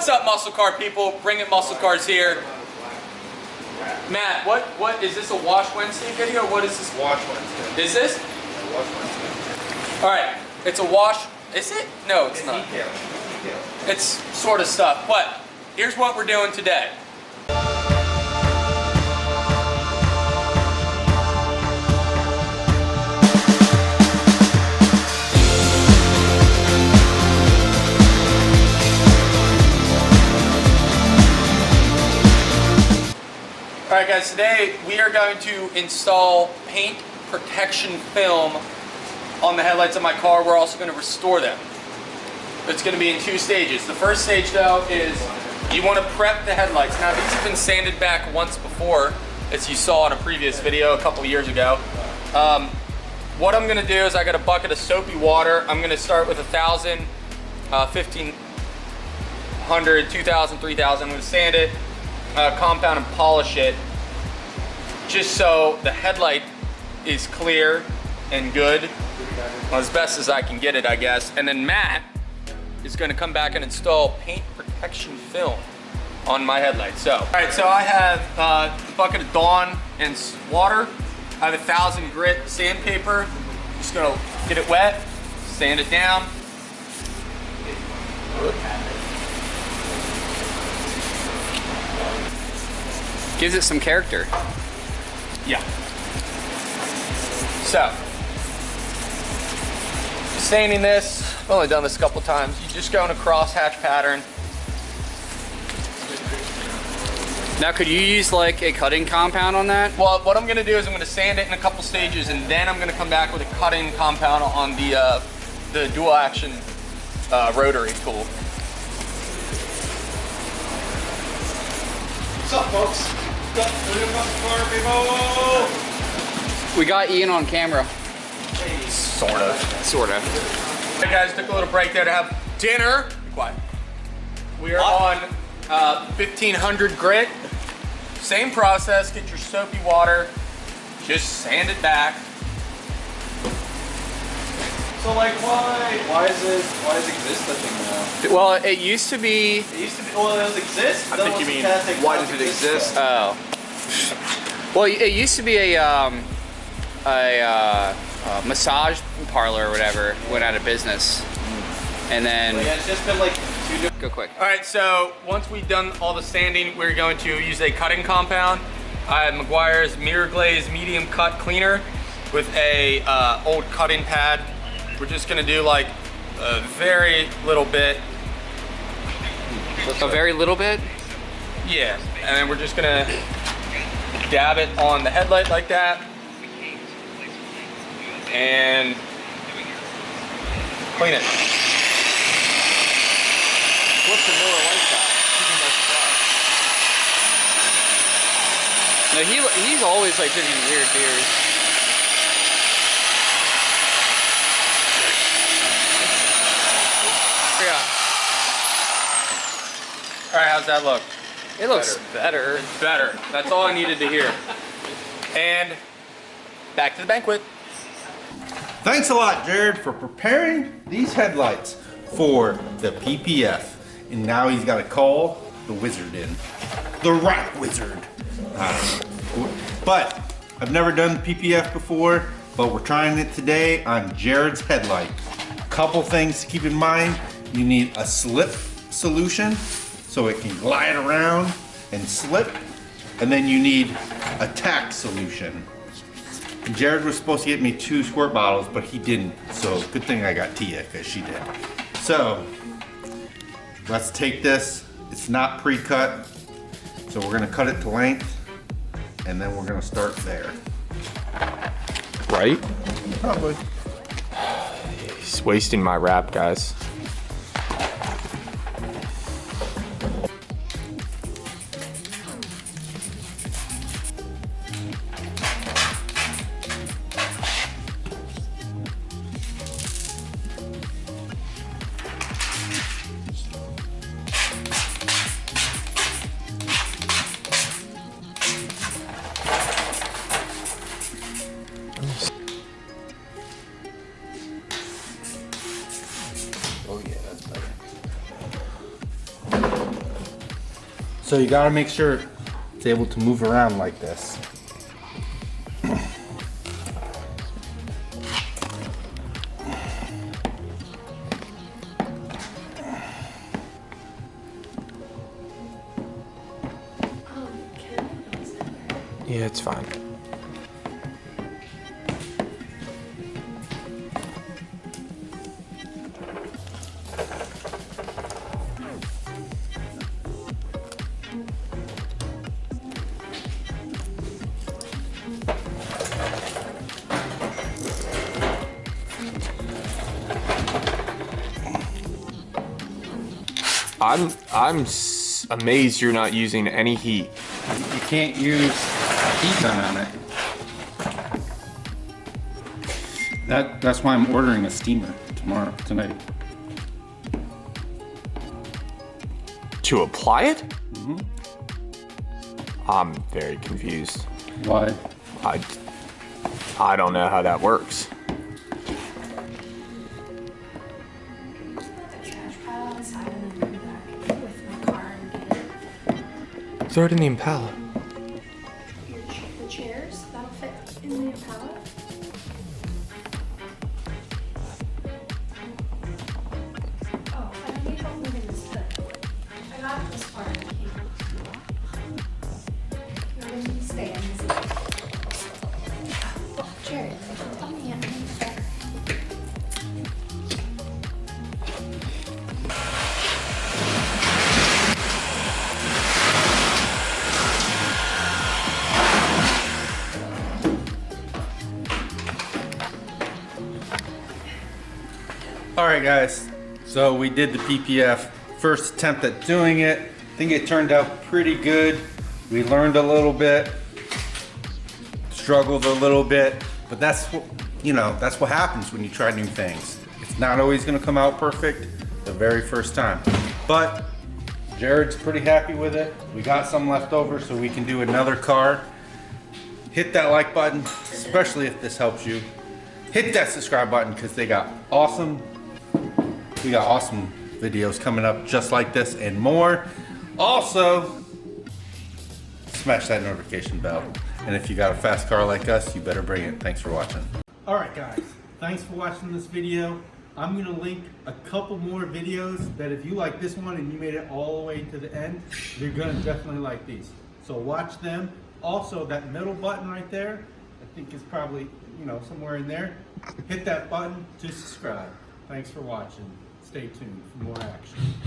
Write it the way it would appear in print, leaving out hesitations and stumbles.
What's up, muscle car people? Bring it muscle cars here. Matt, what is this, a Wash Wednesday video? What is this? Wash Wednesday. Is this? Yeah, Wash Wednesday. All right, it's a wash. Is it? No, it's not. Detail. It's sort of stuff, but here's what we're doing today. All right, guys, today we are going to install paint protection film on the headlights of my car. We're also going to restore them. It's going to be in 2 stages. The first stage, though, is you want to prep the headlights. Now, these have been sanded back once before, as you saw in a previous video a couple years ago. What I'm going to do is I got a bucket of soapy water. I'm going to start with 1,000, 1,500, 2,000, 3,000. I'm going to sand it, compound and polish it, just so the headlight is clear and good, well, as best as I can get it, I guess. And then Matt is going to come back and install paint protection film on my headlight. So, all right, so I have a bucket of Dawn and water. I have 1,000 grit sandpaper. Just gonna get it wet, sand it down. Gives it some character. Yeah. So, sanding this, I've only done this a couple times. You just go in a crosshatch pattern. Now, could you use like a cutting compound on that? Well, what I'm gonna do is I'm gonna sand it in a couple stages, and then I'm gonna come back with a cutting compound on the dual action rotary tool. What's up, folks? What's up, people? We got Ian on camera. Sort of. Sort of. Hey guys, took a little break there to have dinner. Be quiet. We are on 1,500 grit. Same process, get your soapy water, just sand it back. So like, why does exist a thing now? Well, it used to be. It used to be. Well, it does exist. I think you mean, why does it exist? Oh. Well, it used to be a massage parlor or whatever went out of business, and then. Yeah, it's just been like. Go quick. All right, so once we've done all the sanding, we're going to use a cutting compound. I have Meguiar's Mirror Glaze Medium Cut Cleaner with a old cutting pad. We're just gonna do like a very little bit. A very little bit? Yeah, and then we're just gonna dab it on the headlight like that. And clean it. What's the Miller Lite? No, he's always like drinking weird beers. Yeah. All right, how's that look? It looks better. It's better. That's all I needed to hear. And back to the banquet. Thanks a lot, Jared, for preparing these headlights for the PPF. And now he's got to call the wizard in. The right wizard. But I've never done PPF before, but we're trying it today on Jared's headlight. Couple things to keep in mind. You need a slip solution so it can glide around and slip. And then you need a tack solution. And Jared was supposed to get me 2 squirt bottles, but he didn't. So good thing I got Tia, because she did. So let's take this. It's not pre-cut, so we're gonna cut it to length, and then we're gonna start there. Right? Probably. He's wasting my wrap, guys. So you gotta make sure it's able to move around like this. Yeah, it's fine. Amazed you're not using any heat. You can't use heat gun on it. That's why I'm ordering a steamer tonight. To apply it? Mm-hmm. I'm very confused. Why? I don't know how that works. Throw it in the Impala. The chairs, that'll fit in the Impala. Oh, I don't need help moving this foot. I got it this far. You're going to stay in this. Oh, Jared, tell me I'm better. All right, guys. So we did the PPF first attempt at doing it. I think it turned out pretty good. We learned a little bit, struggled a little bit, but that's what, that's what happens when you try new things. It's not always gonna come out perfect the very first time, but Jared's pretty happy with it. We got some left over so we can do another car. Hit that like button, especially if this helps you. Hit that subscribe button because we got awesome videos coming up just like this and more. Also, smash that notification bell. And if you got a fast car like us, you better bring it. Thanks for watching. All right, guys. Thanks for watching this video. I'm gonna link a couple more videos that if you like this one and you made it all the way to the end, you're gonna definitely like these. So watch them. Also, that middle button right there, I think is probably, somewhere in there. Hit that button to subscribe. Thanks for watching. Stay tuned for more action.